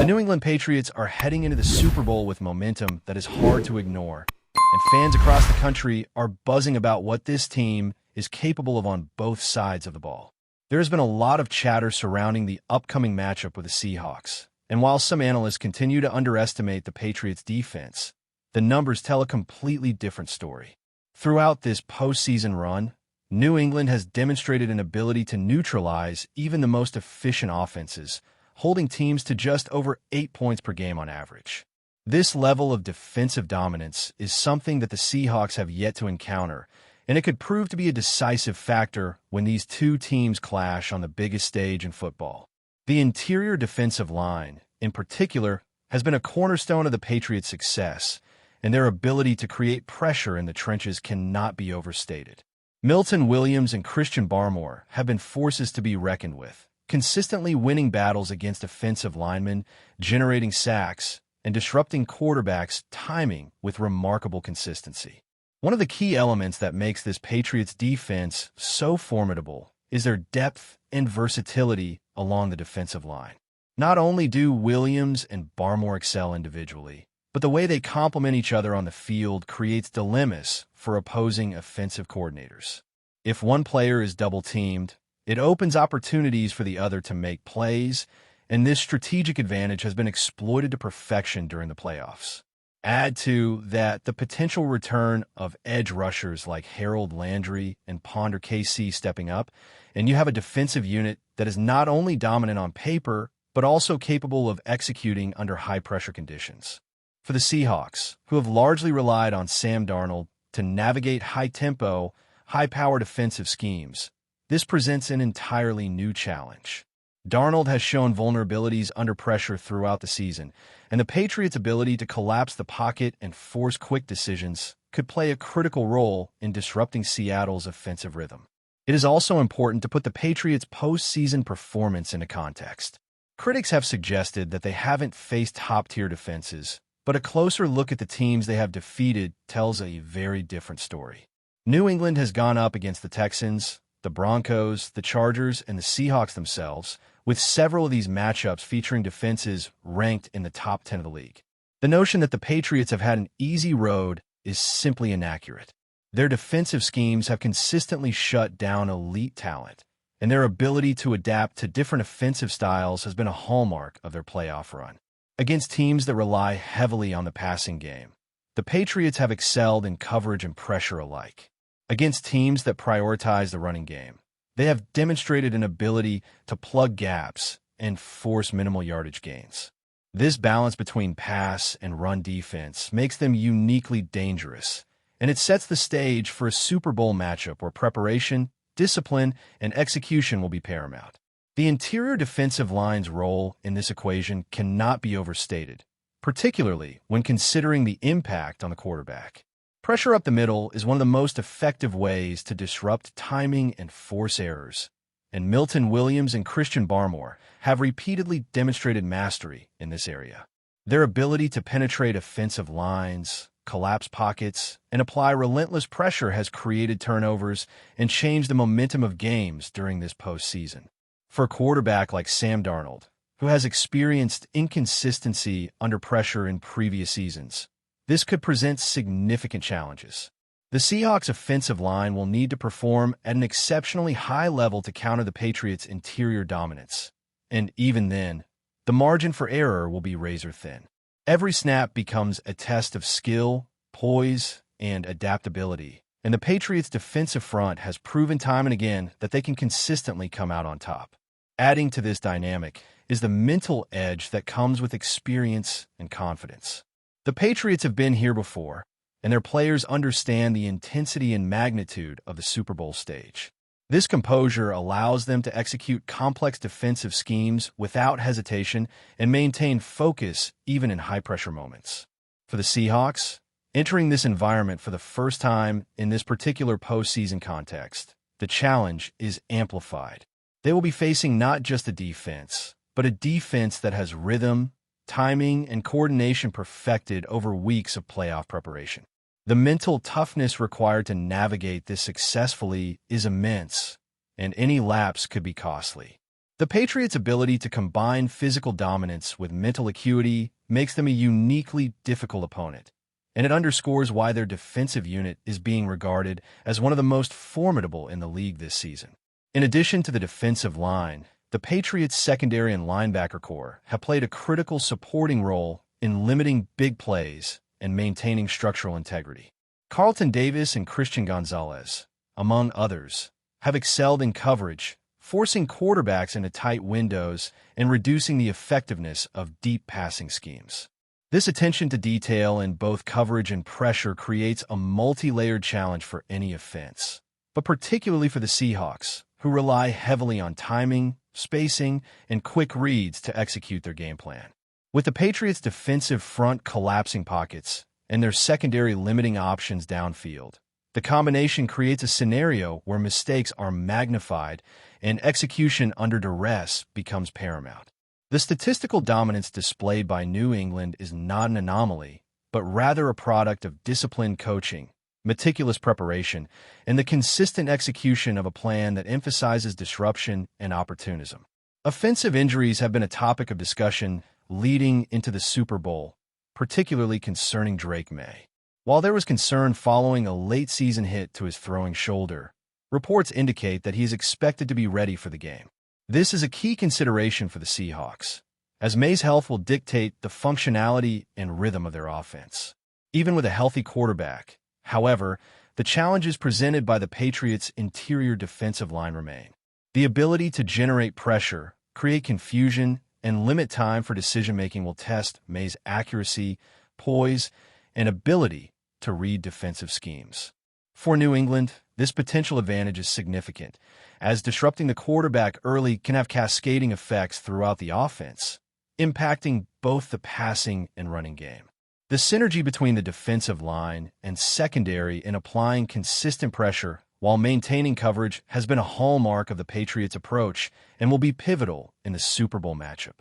The New England Patriots are heading into the Super Bowl with momentum that is hard to ignore, and fans across the country are buzzing about what this team is capable of on both sides of the ball. There has been a lot of chatter surrounding the upcoming matchup with the Seahawks, and while some analysts continue to underestimate the Patriots' defense, the numbers tell a completely different story. Throughout this postseason run, New England has demonstrated an ability to neutralize even the most efficient offenses, holding teams to just over 8 points per game on average. This level of defensive dominance is something that the Seahawks have yet to encounter, and it could prove to be a decisive factor when these two teams clash on the biggest stage in football. The interior defensive line, in particular, has been a cornerstone of the Patriots' success, and their ability to create pressure in the trenches cannot be overstated. Milton Williams and Christian Barmore have been forces to be reckoned with, consistently winning battles against offensive linemen, generating sacks, and disrupting quarterbacks' timing with remarkable consistency. One of the key elements that makes this Patriots defense so formidable is their depth and versatility along the defensive line. Not only do Williams and Barmore excel individually, but the way they complement each other on the field creates dilemmas for opposing offensive coordinators. If one player is double-teamed, it opens opportunities for the other to make plays, and this strategic advantage has been exploited to perfection during the playoffs. Add to that the potential return of edge rushers like Harold Landry and Ponder KC stepping up, and you have a defensive unit that is not only dominant on paper, but also capable of executing under high-pressure conditions. For the Seahawks, who have largely relied on Sam Darnold to navigate high-tempo, high-power defensive schemes, this presents an entirely new challenge. Darnold has shown vulnerabilities under pressure throughout the season, and the Patriots' ability to collapse the pocket and force quick decisions could play a critical role in disrupting Seattle's offensive rhythm. It is also important to put the Patriots' postseason performance into context. Critics have suggested that they haven't faced top-tier defenses, but a closer look at the teams they have defeated tells a very different story. New England has gone up against the Texans, the Broncos, the Chargers, and the Seahawks themselves, with several of these matchups featuring defenses ranked in the top 10 of the league. The notion that the Patriots have had an easy road is simply inaccurate. Their defensive schemes have consistently shut down elite talent, and their ability to adapt to different offensive styles has been a hallmark of their playoff run. Against teams that rely heavily on the passing game, the Patriots have excelled in coverage and pressure alike. Against teams that prioritize the running game, they have demonstrated an ability to plug gaps and force minimal yardage gains. This balance between pass and run defense makes them uniquely dangerous, and it sets the stage for a Super Bowl matchup where preparation, discipline, and execution will be paramount. The interior defensive line's role in this equation cannot be overstated, particularly when considering the impact on the quarterback. Pressure up the middle is one of the most effective ways to disrupt timing and force errors, and Milton Williams and Christian Barmore have repeatedly demonstrated mastery in this area. Their ability to penetrate offensive lines, collapse pockets, and apply relentless pressure has created turnovers and changed the momentum of games during this postseason. For a quarterback like Sam Darnold, who has experienced inconsistency under pressure in previous seasons, this could present significant challenges. The Seahawks' offensive line will need to perform at an exceptionally high level to counter the Patriots' interior dominance, and even then, the margin for error will be razor-thin. Every snap becomes a test of skill, poise, and adaptability, and the Patriots' defensive front has proven time and again that they can consistently come out on top. Adding to this dynamic is the mental edge that comes with experience and confidence. The Patriots have been here before, and their players understand the intensity and magnitude of the Super Bowl stage. This composure allows them to execute complex defensive schemes without hesitation and maintain focus even in high-pressure moments. For the Seahawks, entering this environment for the first time in this particular postseason context, the challenge is amplified. They will be facing not just a defense, but a defense that has rhythm, timing, and coordination perfected over weeks of playoff preparation. The mental toughness required to navigate this successfully is immense, and any lapse could be costly. The Patriots' ability to combine physical dominance with mental acuity makes them a uniquely difficult opponent, and it underscores why their defensive unit is being regarded as one of the most formidable in the league this season. In addition to the defensive line, the Patriots' secondary and linebacker corps have played a critical supporting role in limiting big plays and maintaining structural integrity. Carlton Davis and Christian Gonzalez, among others, have excelled in coverage, forcing quarterbacks into tight windows and reducing the effectiveness of deep passing schemes. This attention to detail in both coverage and pressure creates a multi-layered challenge for any offense, but particularly for the Seahawks, who rely heavily on timing, spacing, and quick reads to execute their game plan. With the Patriots' defensive front collapsing pockets and their secondary limiting options downfield, the combination creates a scenario where mistakes are magnified and execution under duress becomes paramount. The statistical dominance displayed by New England is not an anomaly, but rather a product of disciplined coaching, meticulous preparation, and the consistent execution of a plan that emphasizes disruption and opportunism. Offensive injuries have been a topic of discussion leading into the Super Bowl, particularly concerning Drake May. While there was concern following a late-season hit to his throwing shoulder, reports indicate that he is expected to be ready for the game. This is a key consideration for the Seahawks, as May's health will dictate the functionality and rhythm of their offense. Even with a healthy quarterback, however, the challenges presented by the Patriots' interior defensive line remain. The ability to generate pressure, create confusion, and limit time for decision-making will test May's accuracy, poise, and ability to read defensive schemes. For New England, this potential advantage is significant, as disrupting the quarterback early can have cascading effects throughout the offense, impacting both the passing and running game. The synergy between the defensive line and secondary in applying consistent pressure while maintaining coverage has been a hallmark of the Patriots' approach and will be pivotal in the Super Bowl matchup.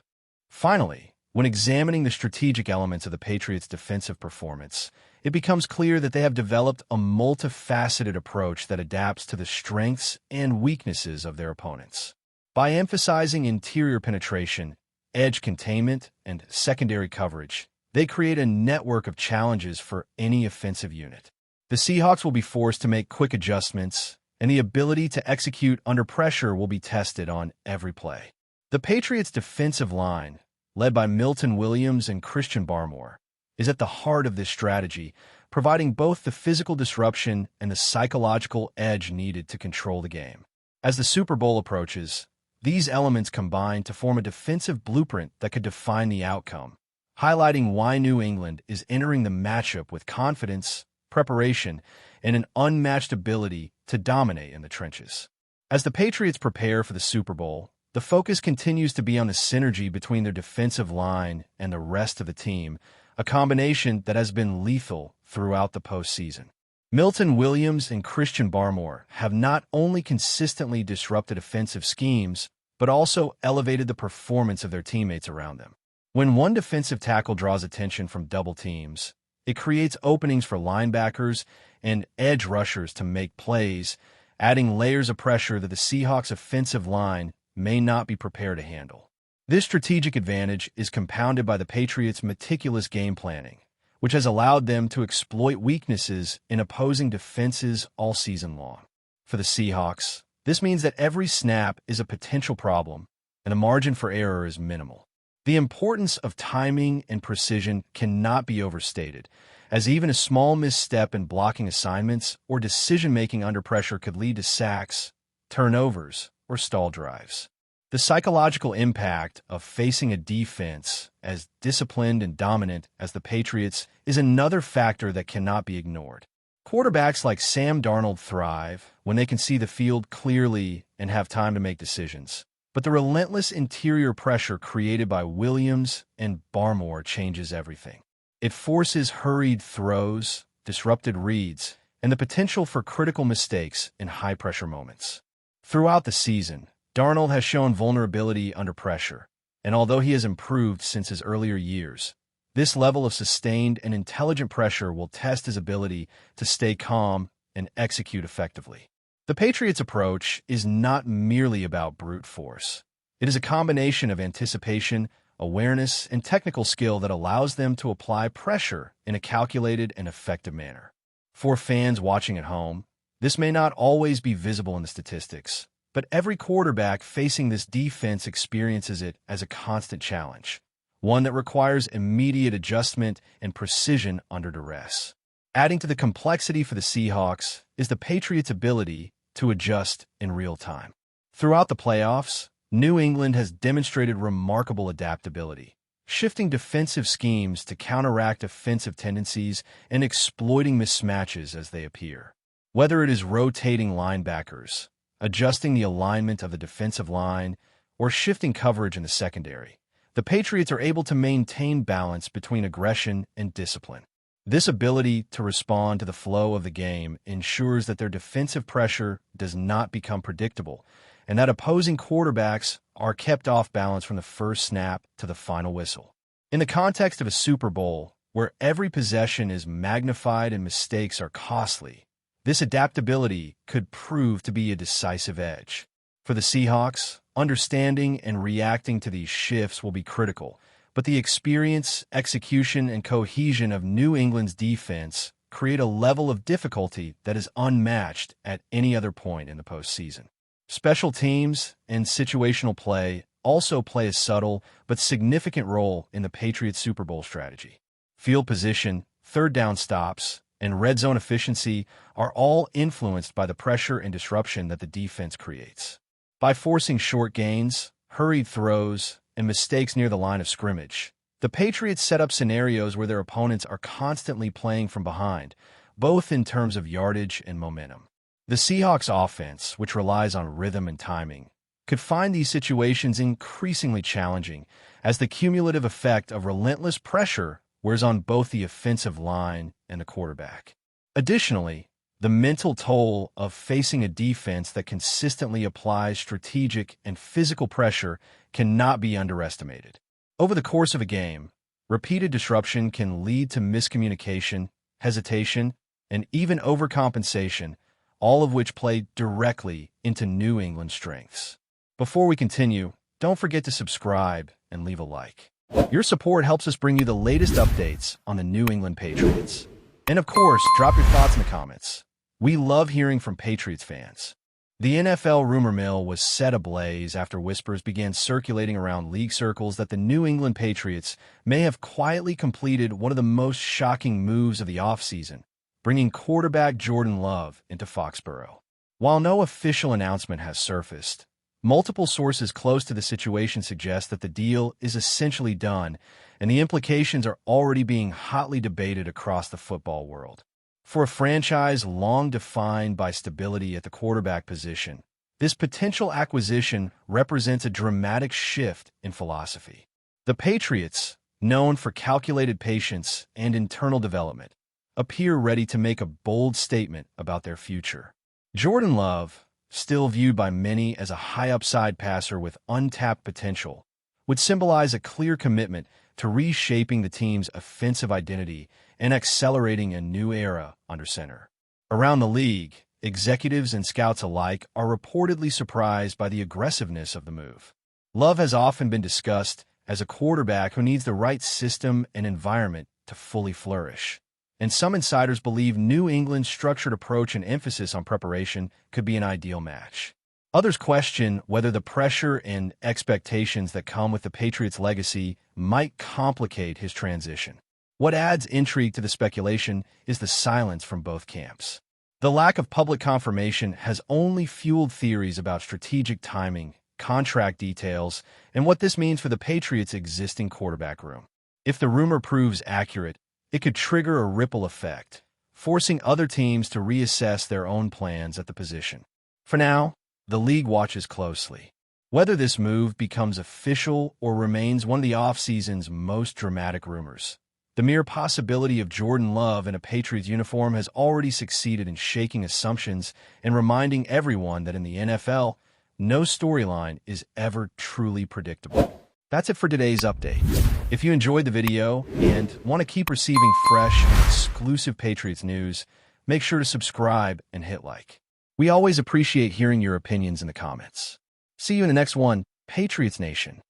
Finally, when examining the strategic elements of the Patriots' defensive performance, it becomes clear that they have developed a multifaceted approach that adapts to the strengths and weaknesses of their opponents. By emphasizing interior penetration, edge containment, and secondary coverage, they create a network of challenges for any offensive unit. The Seahawks will be forced to make quick adjustments, and the ability to execute under pressure will be tested on every play. The Patriots' defensive line, led by Milton Williams and Christian Barmore, is at the heart of this strategy, providing both the physical disruption and the psychological edge needed to control the game. As the Super Bowl approaches, these elements combine to form a defensive blueprint that could define the outcome, highlighting why New England is entering the matchup with confidence, preparation, and an unmatched ability to dominate in the trenches. As the Patriots prepare for the Super Bowl, the focus continues to be on the synergy between their defensive line and the rest of the team, a combination that has been lethal throughout the postseason. Milton Williams and Christian Barmore have not only consistently disrupted offensive schemes, but also elevated the performance of their teammates around them. When one defensive tackle draws attention from double teams, it creates openings for linebackers and edge rushers to make plays, adding layers of pressure that the Seahawks' offensive line may not be prepared to handle. This strategic advantage is compounded by the Patriots' meticulous game planning, which has allowed them to exploit weaknesses in opposing defenses all season long. For the Seahawks, this means that every snap is a potential problem, and the margin for error is minimal. The importance of timing and precision cannot be overstated, as even a small misstep in blocking assignments or decision-making under pressure could lead to sacks, turnovers, or stall drives. The psychological impact of facing a defense as disciplined and dominant as the Patriots is another factor that cannot be ignored. Quarterbacks like Sam Darnold thrive when they can see the field clearly and have time to make decisions. But the relentless interior pressure created by Williams and Barmore changes everything. It forces hurried throws, disrupted reads, and the potential for critical mistakes in high-pressure moments. Throughout the season, Darnold has shown vulnerability under pressure, and although he has improved since his earlier years, this level of sustained and intelligent pressure will test his ability to stay calm and execute effectively. The Patriots' approach is not merely about brute force. It is a combination of anticipation, awareness, and technical skill that allows them to apply pressure in a calculated and effective manner. For fans watching at home, this may not always be visible in the statistics, but every quarterback facing this defense experiences it as a constant challenge, one that requires immediate adjustment and precision under duress. Adding to the complexity for the Seahawks is the Patriots' ability to adjust in real time. Throughout the playoffs, New England has demonstrated remarkable adaptability, shifting defensive schemes to counteract offensive tendencies and exploiting mismatches as they appear. Whether it is rotating linebackers, adjusting the alignment of the defensive line, or shifting coverage in the secondary, the Patriots are able to maintain balance between aggression and discipline. This ability to respond to the flow of the game ensures that their defensive pressure does not become predictable and that opposing quarterbacks are kept off balance from the first snap to the final whistle. In the context of a Super Bowl, where every possession is magnified and mistakes are costly, this adaptability could prove to be a decisive edge. For the Seahawks, understanding and reacting to these shifts will be critical, but the experience, execution, and cohesion of New England's defense create a level of difficulty that is unmatched at any other point in the postseason. Special teams and situational play also play a subtle but significant role in the Patriots' Super Bowl strategy. Field position, third down stops, and red zone efficiency are all influenced by the pressure and disruption that the defense creates. By forcing short gains, hurried throws, and mistakes near the line of scrimmage, the Patriots set up scenarios where their opponents are constantly playing from behind, both in terms of yardage and momentum. The Seahawks offense, which relies on rhythm and timing, could find these situations increasingly challenging as the cumulative effect of relentless pressure wears on both the offensive line and the quarterback. Additionally, the mental toll of facing a defense that consistently applies strategic and physical pressure cannot be underestimated. Over the course of a game, repeated disruption can lead to miscommunication, hesitation, and even overcompensation, all of which play directly into New England's strengths. Before we continue, don't forget to subscribe and leave a like. Your support helps us bring you the latest updates on the New England Patriots. And of course, drop your thoughts in the comments. We love hearing from Patriots fans. The NFL rumor mill was set ablaze after whispers began circulating around league circles that the New England Patriots may have quietly completed one of the most shocking moves of the offseason, bringing quarterback Jordan Love into Foxborough. While no official announcement has surfaced, multiple sources close to the situation suggest that the deal is essentially done, and the implications are already being hotly debated across the football world. For a franchise long defined by stability at the quarterback position, this potential acquisition represents a dramatic shift in philosophy. The Patriots, known for calculated patience and internal development, appear ready to make a bold statement about their future. Jordan Love, still viewed by many as a high-upside passer with untapped potential, would symbolize a clear commitment to reshaping the team's offensive identity and accelerating a new era under center. Around the league, executives and scouts alike are reportedly surprised by the aggressiveness of the move. Love has often been discussed as a quarterback who needs the right system and environment to fully flourish. And some insiders believe New England's structured approach and emphasis on preparation could be an ideal match. Others question whether the pressure and expectations that come with the Patriots' legacy might complicate his transition. What adds intrigue to the speculation is the silence from both camps. The lack of public confirmation has only fueled theories about strategic timing, contract details, and what this means for the Patriots' existing quarterback room. If the rumor proves accurate, it could trigger a ripple effect, forcing other teams to reassess their own plans at the position. For now, the league watches closely. Whether this move becomes official or remains one of the offseason's most dramatic rumors, the mere possibility of Jordan Love in a Patriots uniform has already succeeded in shaking assumptions and reminding everyone that in the NFL, no storyline is ever truly predictable. That's it for today's update. If you enjoyed the video and want to keep receiving fresh and exclusive Patriots news, make sure to subscribe and hit like. We always appreciate hearing your opinions in the comments. See you in the next one. Patriots Nation,